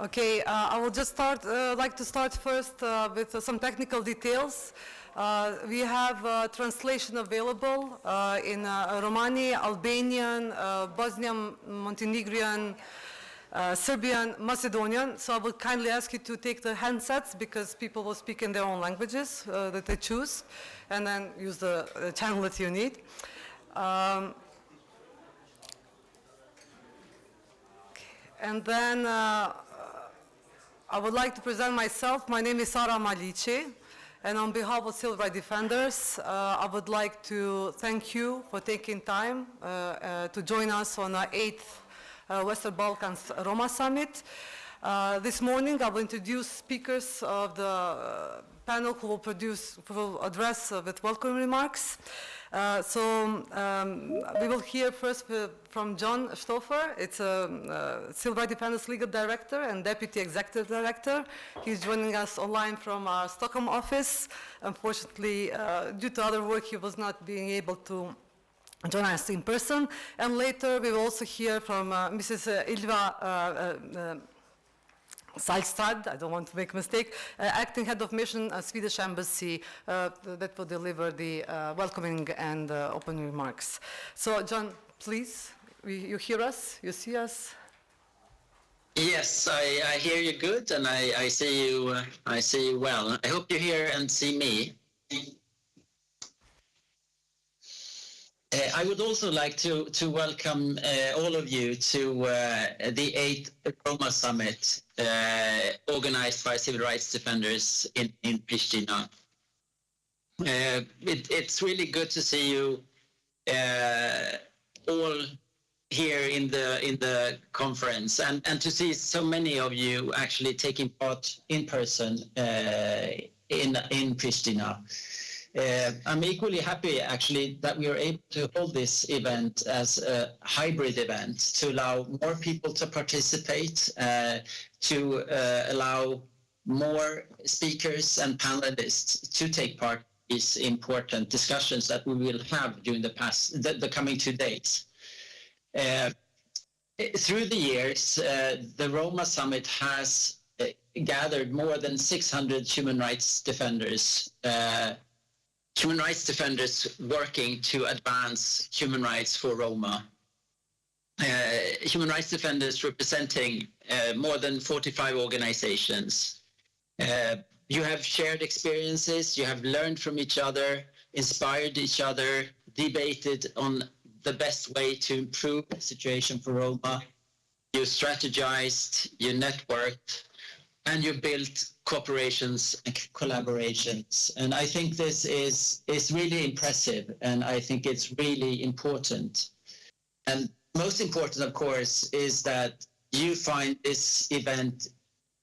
Okay, I will just like to start first with some technical details. We have translation available in Romani, Albanian, Bosnian, Montenegrin, Serbian, Macedonian. So I would kindly ask you to take the handsets because people will speak in their own languages that they choose, and then use the channel that you need. And then I would like to present myself. My name is Sara Malici, and on behalf of Civil Rights Defenders, I would like to thank you for taking time to join us on our 8th Western Balkans Roma Summit. This morning, I will introduce speakers of the panel who will address with welcome remarks. We will hear first from John Stoffer. It's a Civil Rights Defenders Legal Director and Deputy Executive Director. He's joining us online from our Stockholm office. Unfortunately, due to other work, he was not being able to join us in person. And later, we will also hear from Mrs. Ylva Salstad, I don't want to make a mistake, acting head of mission, Swedish Embassy, that will deliver the welcoming and opening remarks. So, John, please, you hear us? You see us? Yes, I hear you good, and I see you. I see you well. I hope you hear and see me. I would also like to welcome all of you to the 8th Roma Summit organized by Civil Rights Defenders in Prishtina. It's really good to see you all here in the conference, and to see so many of you actually taking part in person in Prishtina. I'm equally happy, actually, that we are able to hold this event as a hybrid event to allow more people to participate, to allow more speakers and panelists to take part in these important discussions that we will have during the coming 2 days. Through the years, the Roma Summit has gathered more than 600 human rights defenders working to advance human rights for Roma. Human rights defenders representing more than 45 organizations. You have shared experiences, you have learned from each other, inspired each other, debated on the best way to improve the situation for Roma. You strategized, you networked, and you built cooperations and collaborations. And I think this is really impressive, and I think it's really important. And most important, of course, is that you find this event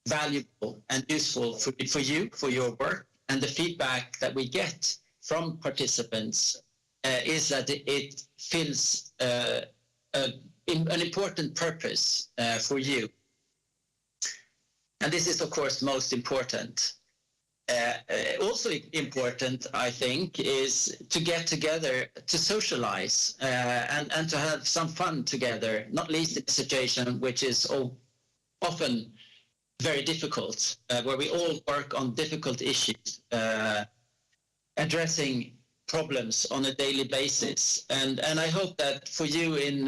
valuable and useful for you, for your work. And the feedback that we get from participants is that it fills an important purpose for you. And this is, of course, most important. Also important, I think, is to get together, to socialize, and to have some fun together, not least in a situation which is often very difficult, where we all work on difficult issues, addressing problems on a daily basis. And I hope that for you in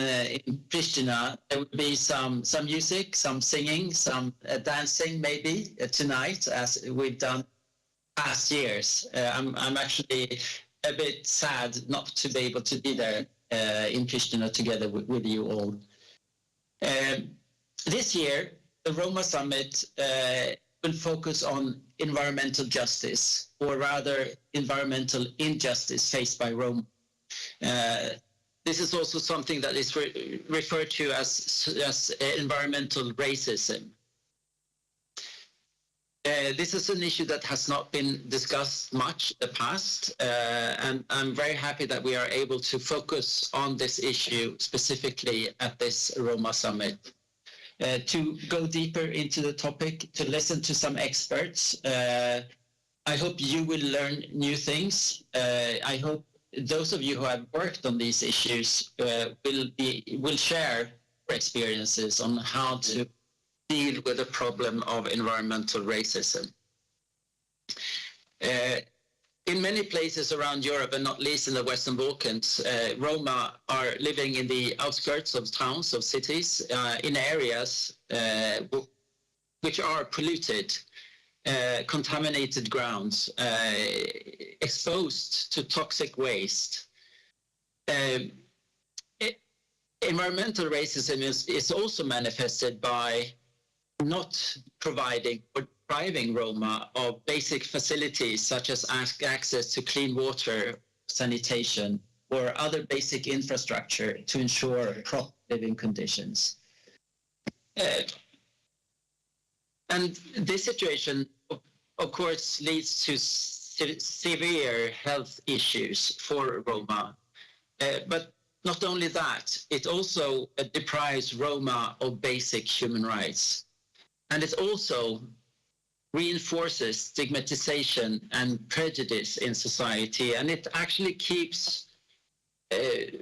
Prishtina, there will be some music, some singing, some dancing maybe tonight, as we've done past years. I'm actually a bit sad not to be able to be there in Prishtina together with you all. This year, the Roma Summit will focus on environmental justice, or rather environmental injustice faced by Roma. This is also something that is referred to as environmental racism. This is an issue that has not been discussed much in the past, and I'm very happy that we are able to focus on this issue specifically at this Roma Summit. To go deeper into the topic, to listen to some experts. I hope you will learn new things. I hope those of you who have worked on these issues will share experiences on how to deal with the problem of environmental racism. In many places around Europe, and not least in the Western Balkans, Roma are living in the outskirts of towns, of cities, in areas which are polluted, contaminated grounds, exposed to toxic waste. Environmental racism is also manifested by not providing or depriving Roma of basic facilities such as access to clean water, sanitation, or other basic infrastructure to ensure proper living conditions. And this situation, of course, leads to severe health issues for Roma. But not only that, it also deprives Roma of basic human rights. And it also reinforces stigmatization and prejudice in society, and it actually keeps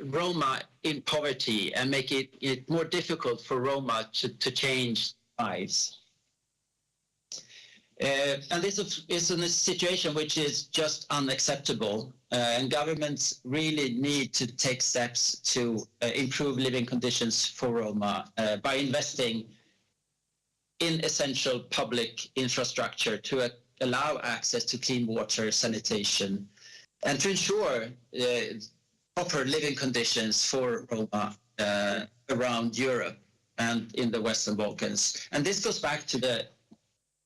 Roma in poverty and make it more difficult for Roma to change lives. And this is a situation which is just unacceptable, and governments really need to take steps to improve living conditions for Roma by investing in essential public infrastructure to allow access to clean water, sanitation, and to ensure proper living conditions for Roma around Europe and in the Western Balkans. And this goes back to the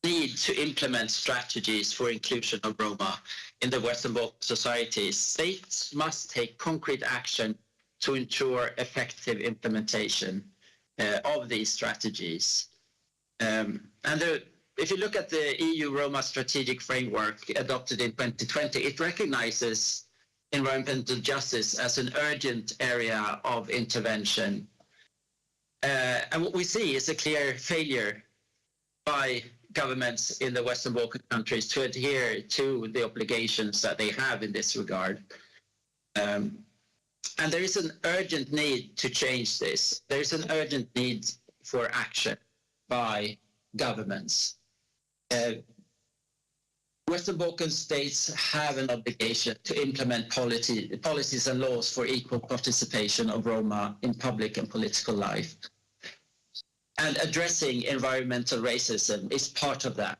need to implement strategies for inclusion of Roma in the Western Balkan societies. States must take concrete action to ensure effective implementation of these strategies. If you look at the EU Roma strategic framework adopted in 2020, it recognizes environmental justice as an urgent area of intervention. And what we see is a clear failure by governments in the Western Balkan countries to adhere to the obligations that they have in this regard. And there is an urgent need to change this. There is an urgent need for action by governments. Western Balkan states have an obligation to implement policies and laws for equal participation of Roma in public and political life. And addressing environmental racism is part of that.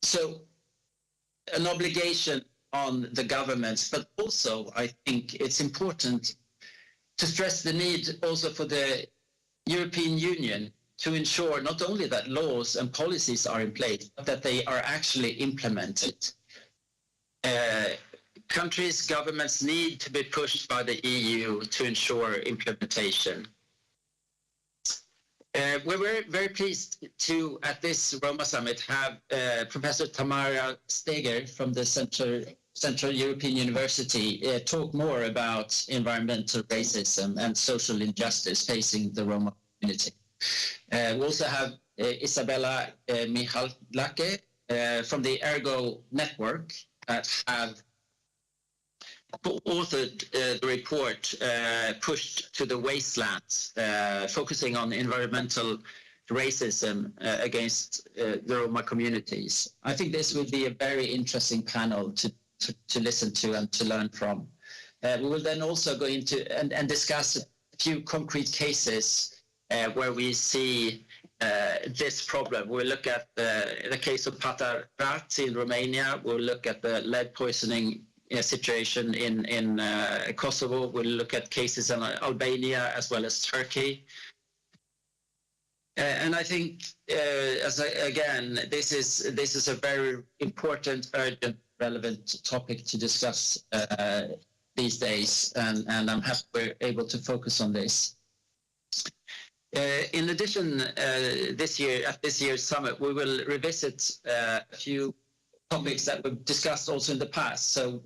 So an obligation on the governments, but also I think it's important to stress the need also for the European Union to ensure not only that laws and policies are in place, but that they are actually implemented. Countries, governments need to be pushed by the EU to ensure implementation. We're very pleased to, at this Roma Summit, have Professor Tamara Steger from the Central European University talk more about environmental racism and social injustice facing the Roma community. We also have Isabella Michalake from the Ergo Network that have authored the report Pushed to the Wastelands, focusing on environmental racism against the Roma communities. I think this will be a very interesting panel to listen to and to learn from. We will then also go into and discuss a few concrete cases where we see this problem. We'll look at the case of Patarat in Romania. We'll look at the lead poisoning situation in Kosovo. We'll look at cases in Albania as well as Turkey. And I think, again, this is a very important, urgent, relevant topic to discuss these days, and I'm happy we're able to focus on this. In addition, this year at this year's summit, we will revisit a few topics that we've discussed also in the past. So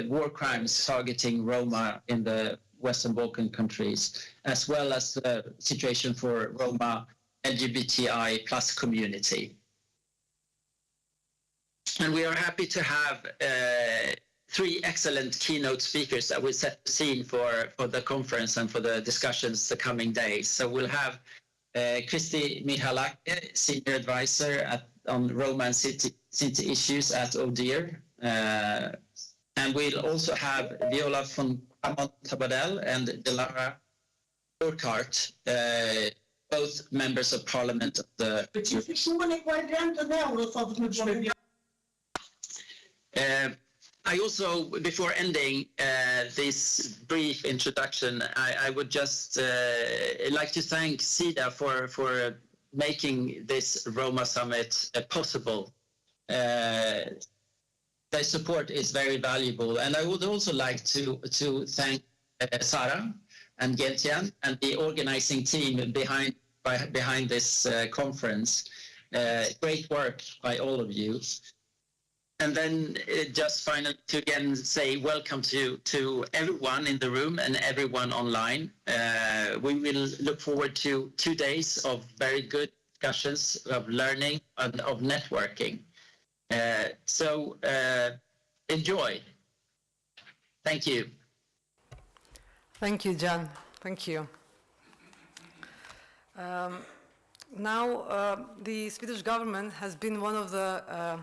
war crimes targeting Roma in the Western Balkan countries, as well as the situation for Roma LGBTI plus community. And we are happy to have three excellent keynote speakers that will set the scene for the conference and for the discussions the coming days. So we'll have Kristi Mihalake, Senior Advisor on Roma and City Issues at ODIHR. And we'll also have Viola von Tabadell and Delara Burkhardt, both members of Parliament of the I also, before ending this brief introduction, I would just like to thank SIDA for making this Roma Summit possible. Their support is very valuable. And I would also like to thank Sarah and Gentian and the organizing team behind this conference. Great work by all of you. And then just finally to again say welcome to everyone in the room and everyone online. We will look forward to 2 days of very good discussions, of learning and of networking. So enjoy. Thank you. Thank you, John. Thank you. Now, the Swedish government has been one of the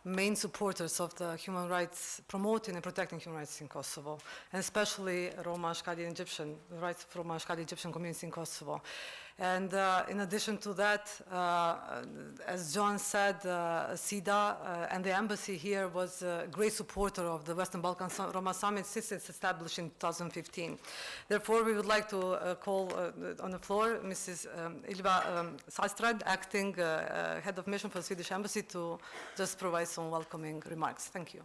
main supporters of the human rights, promoting and protecting human rights in Kosovo, and especially Roma, Ashkali, and Egyptian, the rights of Roma, Ashkali, Egyptian community in Kosovo. And in addition to that, as John said, SIDA and the embassy here was a great supporter of the Western Balkans Roma Summit since its established in 2015. Therefore, we would like to call on the floor Mrs. Ylva Salstrad, acting head of mission for the Swedish embassy, to just provide some welcoming remarks. Thank you.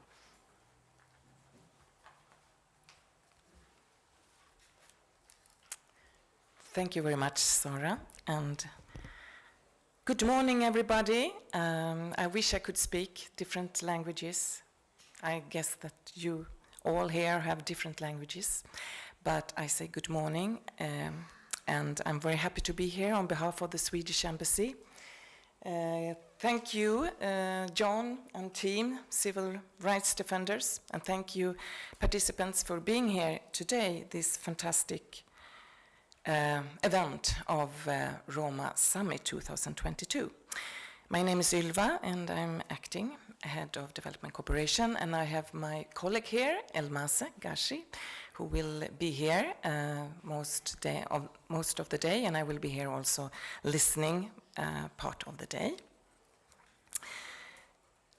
Thank you very much, Sara, and good morning, everybody. I wish I could speak different languages. I guess that you all here have different languages, but I say good morning, and I'm very happy to be here on behalf of the Swedish Embassy. Thank you, John and team, civil rights defenders, and thank you, participants, for being here today, this fantastic event of Roma Summit 2022. My name is Ylva, and I'm acting head of development cooperation, and I have my colleague here, Elmase Gashi, who will be here most of the day, and I will be here also listening part of the day.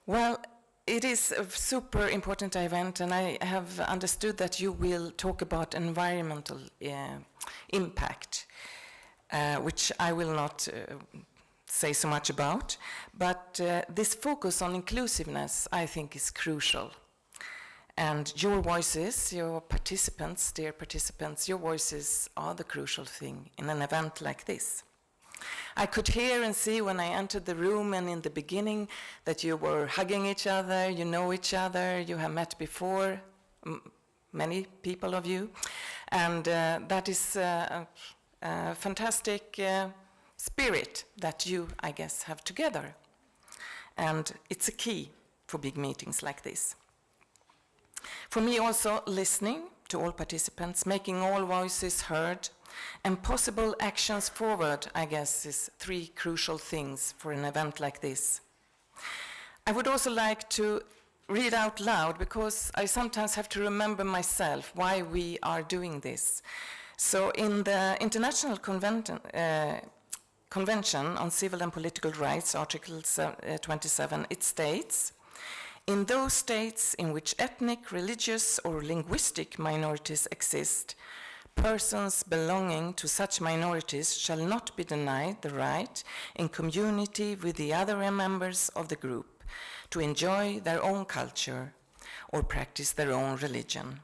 Well, it is a super important event, and I have understood that you will talk about environmental impact, which I will not say so much about, but this focus on inclusiveness, I think, is crucial. And your voices, your participants, dear participants, your voices are the crucial thing in an event like this. I could hear and see when I entered the room and in the beginning that you were hugging each other, you know each other, you have met before, many people of you, and that is a fantastic spirit that you, I guess, have together. And it's a key for big meetings like this. For me also, listening to all participants, making all voices heard, and possible actions forward, I guess, is three crucial things for an event like this. I would also like to read out loud, because I sometimes have to remember myself why we are doing this. So in the International Convention on Civil and Political Rights, Article 27, it states, "In those states in which ethnic, religious, or linguistic minorities exist, persons belonging to such minorities shall not be denied the right, in community with the other members of the group, to enjoy their own culture, or practice their own religion,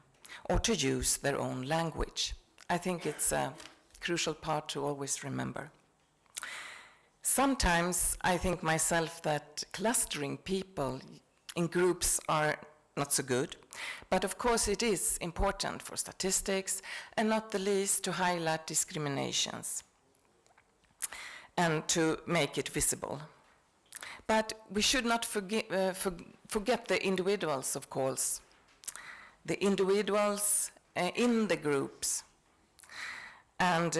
or to use their own language." I think it's a crucial part to always remember. Sometimes I think myself that clustering people in groups are not so good, but of course it is important for statistics, and not the least to highlight discriminations and to make it visible. But we should not forget the individuals, of course. The individuals in the groups, and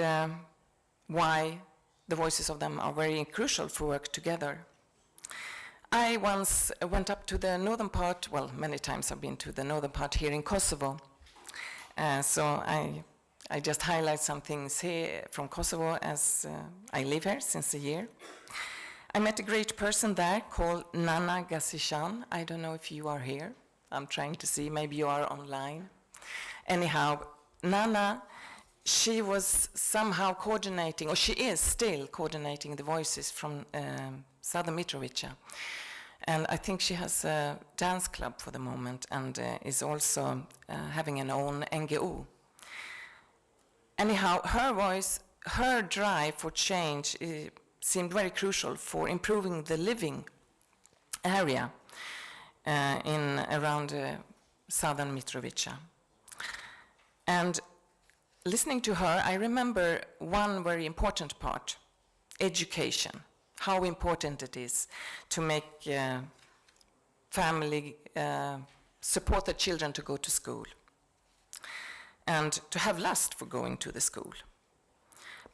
why the voices of them are very crucial for work together. I once went up to the northern part, well, many times I've been to the northern part here in Kosovo. So I just highlight some things here from Kosovo, as I live here since a year. I met a great person there called Nana Gassishan. I don't know if you are here. I'm trying to see, maybe you are online. Anyhow, Nana, she was somehow coordinating, or she is still coordinating the voices from southern Mitrovica. And I think she has a dance club for the moment, and is also having an own NGO. Anyhow, her voice, her drive for change seemed very crucial for improving the living area around southern Mitrovica. And listening to her, I remember one very important part, education. How important it is to make family support the children to go to school and to have lust for going to the school.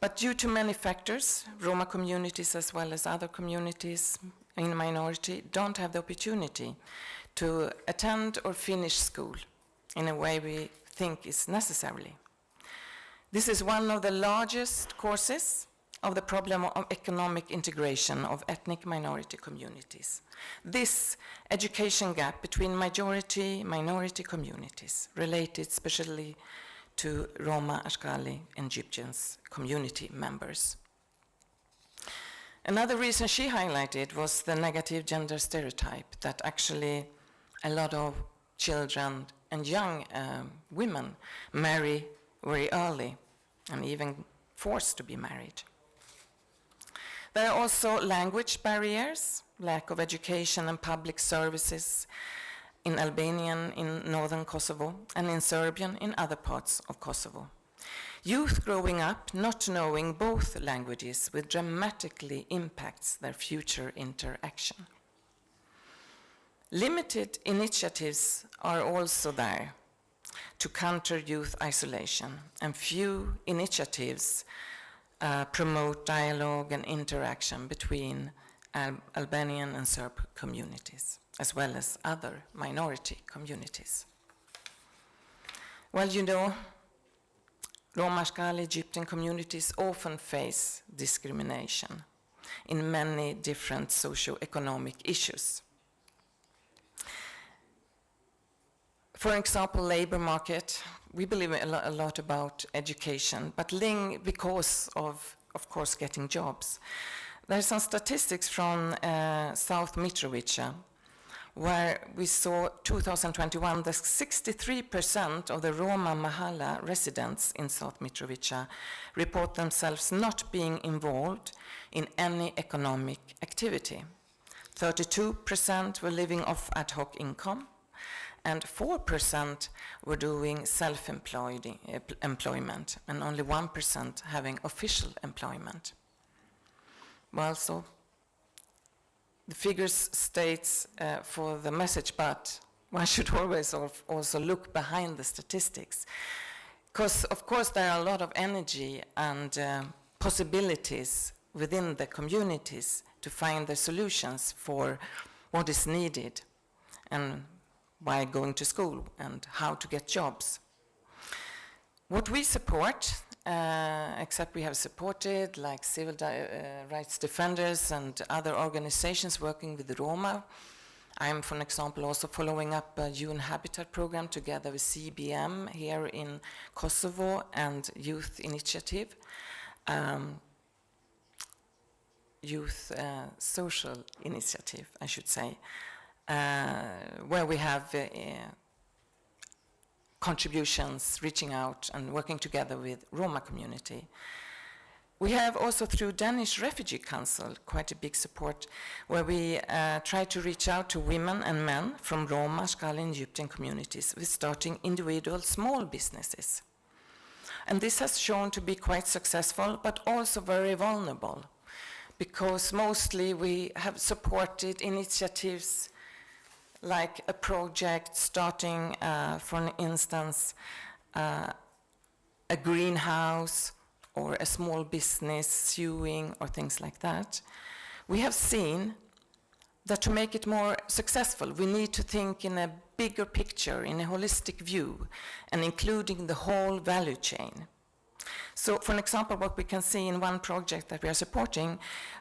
But due to many factors, Roma communities as well as other communities in minority don't have the opportunity to attend or finish school in a way we think is necessary. This is one of the largest causes of the problem of economic integration of ethnic minority communities. This education gap between minority communities related especially to Roma, Ashkali, and Egyptians community members. Another reason she highlighted was the negative gender stereotype that actually a lot of children and young women marry very early and even forced to be married. There are also language barriers, lack of education and public services in Albanian in northern Kosovo and in Serbian in other parts of Kosovo. Youth growing up not knowing both languages will dramatically impacts their future interaction. Limited initiatives are also there to counter youth isolation, and few initiatives promote dialogue and interaction between Albanian and Serb communities, as well as other minority communities. Well, you know, Roma, Ashkali, Egyptian communities often face discrimination in many different socio-economic issues. For example, labor market, we believe a lot about education, but because of course, getting jobs. There are some statistics from South Mitrovica, where we saw 2021 that 63% of the Roma Mahala residents in South Mitrovica report themselves not being involved in any economic activity. 32% were living off ad hoc income, and 4% were doing self-employment, and only 1% having official employment. Well, so the figures states for the message, but one should always also look behind the statistics. Because, of course, there are a lot of energy and possibilities within the communities to find the solutions for what is needed and by going to school and how to get jobs. What we support, except we have supported like civil rights defenders and other organizations working with the Roma. I'm, for example, also following up a UN Habitat program together with CBM here in Kosovo and Youth Initiative, Youth Social Initiative, I should say, where we have contributions, reaching out and working together with Roma community. We have also through Danish Refugee Council quite a big support where we try to reach out to women and men from Roma, Ashkali and Egyptian communities with starting individual small businesses. And this has shown to be quite successful but also very vulnerable because mostly we have supported initiatives like a project starting, for instance, a greenhouse or a small business, sewing or things like that. We have seen that to make it more successful, we need to think in a bigger picture, in a holistic view, and including the whole value chain. So, for an example, what we can see in one project that we are supporting,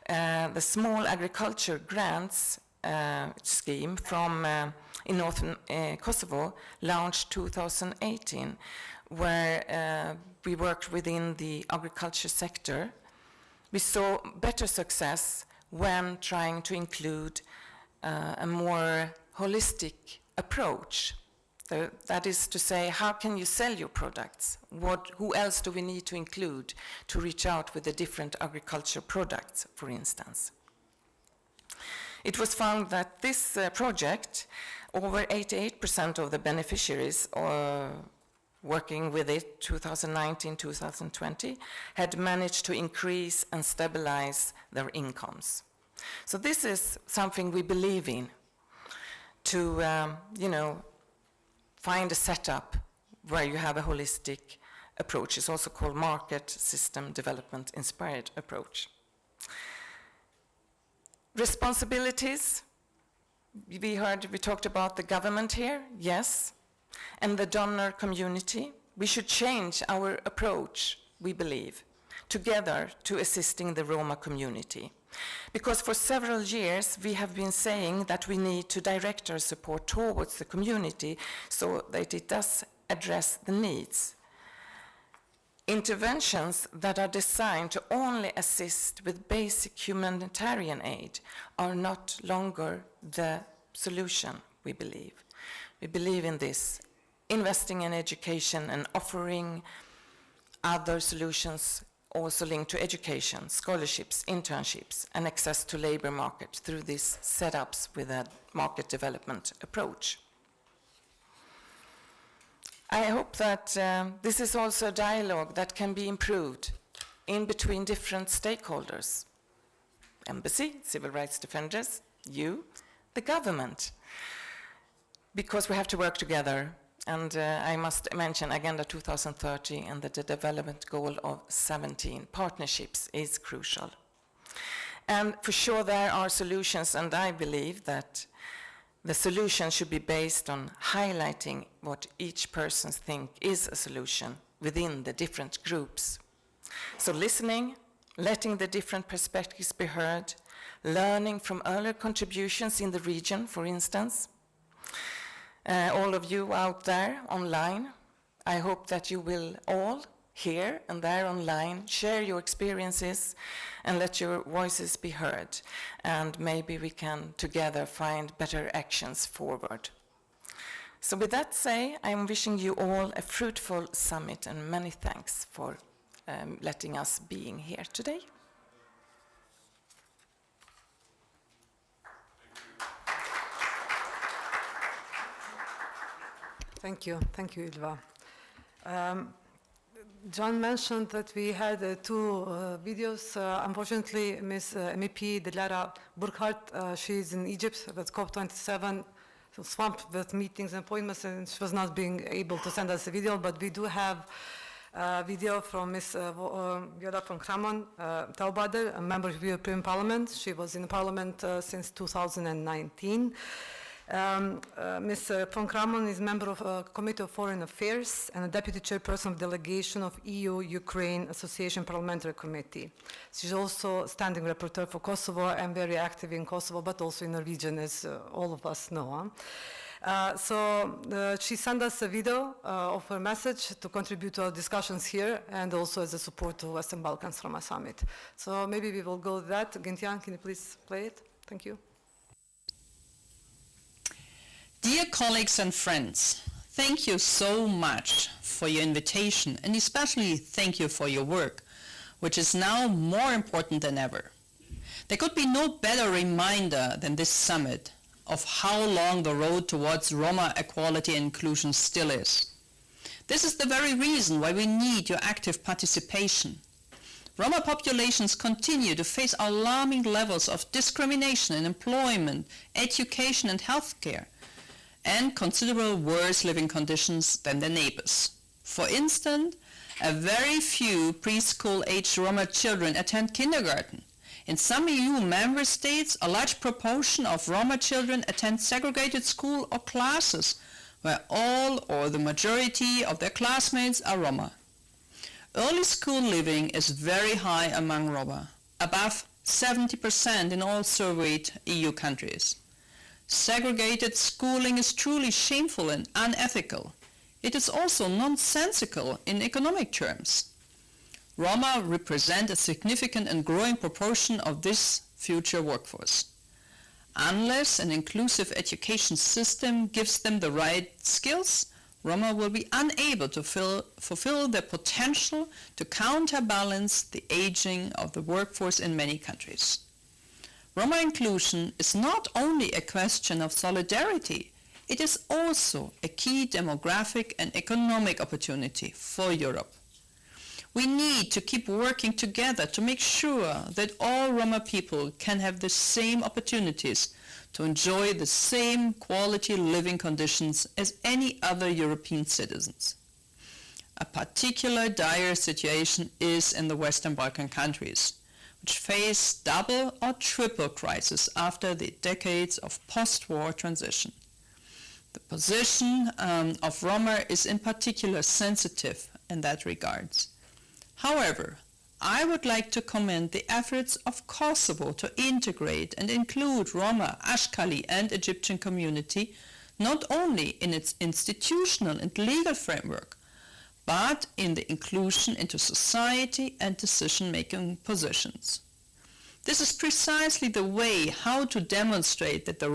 the small agriculture grants scheme from in northern Kosovo, launched 2018, where we worked within the agriculture sector. We saw better success when trying to include a more holistic approach. That is to say, how can you sell your products? Who else do we need to include to reach out with the different agriculture products, for instance? It was found that this project, over 88% of the beneficiaries working with it 2019-2020 had managed to increase and stabilize their incomes. So this is something we believe in, to find a setup where you have a holistic approach. It's also called market system development inspired approach. Responsibilities, we talked about the government here, yes, and the donor community. We should change our approach, we believe, together to assisting the Roma community. Because for several years we have been saying that we need to direct our support towards the community so that it does address the needs. Interventions that are designed to only assist with basic humanitarian aid are not longer the solution, we believe. We believe in this, investing in education and offering other solutions also linked to education, scholarships, internships, and access to labor market through these setups with a market development approach. I hope that this is also a dialogue that can be improved in between different stakeholders. Embassy, civil rights defenders, you, the government. Because we have to work together. And I must mention Agenda 2030 and the development goal of 17. Partnerships is crucial. And for sure there are solutions, and I believe that the solution should be based on highlighting what each person thinks is a solution within the different groups. So listening, letting the different perspectives be heard, learning from earlier contributions in the region, for instance. All of you out there online, I hope that you will all here and there online share your experiences and let your voices be heard, and maybe we can together find better actions forward. So with that said, I'm wishing you all a fruitful summit and many thanks for letting us being here today. Thank you, Ylva. John mentioned that we had two videos. Unfortunately, Ms. MEP Dilara Burkhardt, she's in Egypt at COP27, so swamped with meetings and appointments, and she was not being able to send us a video, but we do have a video from Ms. Viola von Kramon Taubader, a member of the European Parliament. She was in the Parliament since 2019. Ms. von Kramon is member of a Committee of Foreign Affairs and a deputy chairperson of delegation of EU-Ukraine Association Parliamentary Committee. She's also standing rapporteur for Kosovo and very active in Kosovo, but also in the region, as all of us know. She sent us a video of her message to contribute to our discussions here and also as a support to Western Balkans Roma Summit. So maybe we will go with that. Gentian, can you please play it? Thank you. Dear colleagues and friends, thank you so much for your invitation, and especially thank you for your work, which is now more important than ever. There could be no better reminder than this summit of how long the road towards Roma equality and inclusion still is. This is the very reason why we need your active participation. Roma populations continue to face alarming levels of discrimination in employment, education and healthcare, and considerably worse living conditions than their neighbors. For instance, a very few preschool-aged Roma children attend kindergarten. In some EU member states, a large proportion of Roma children attend segregated school or classes where all or the majority of their classmates are Roma. Early school living is very high among Roma, above 70% in all surveyed EU countries. Segregated schooling is truly shameful and unethical. It is also nonsensical in economic terms. Roma represent a significant and growing proportion of this future workforce. Unless an inclusive education system gives them the right skills, Roma will be unable to fulfill their potential to counterbalance the aging of the workforce in many countries. Roma inclusion is not only a question of solidarity, it is also a key demographic and economic opportunity for Europe. We need to keep working together to make sure that all Roma people can have the same opportunities to enjoy the same quality living conditions as any other European citizens. A particular dire situation is in the Western Balkan countries, which face double or triple crisis after the decades of post-war transition. The position of Roma is in particular sensitive in that regards. However, I would like to commend the efforts of Kosovo to integrate and include Roma, Ashkali and Egyptian community not only in its institutional and legal framework, but in the inclusion into society and decision-making positions. This is precisely the way how to demonstrate that the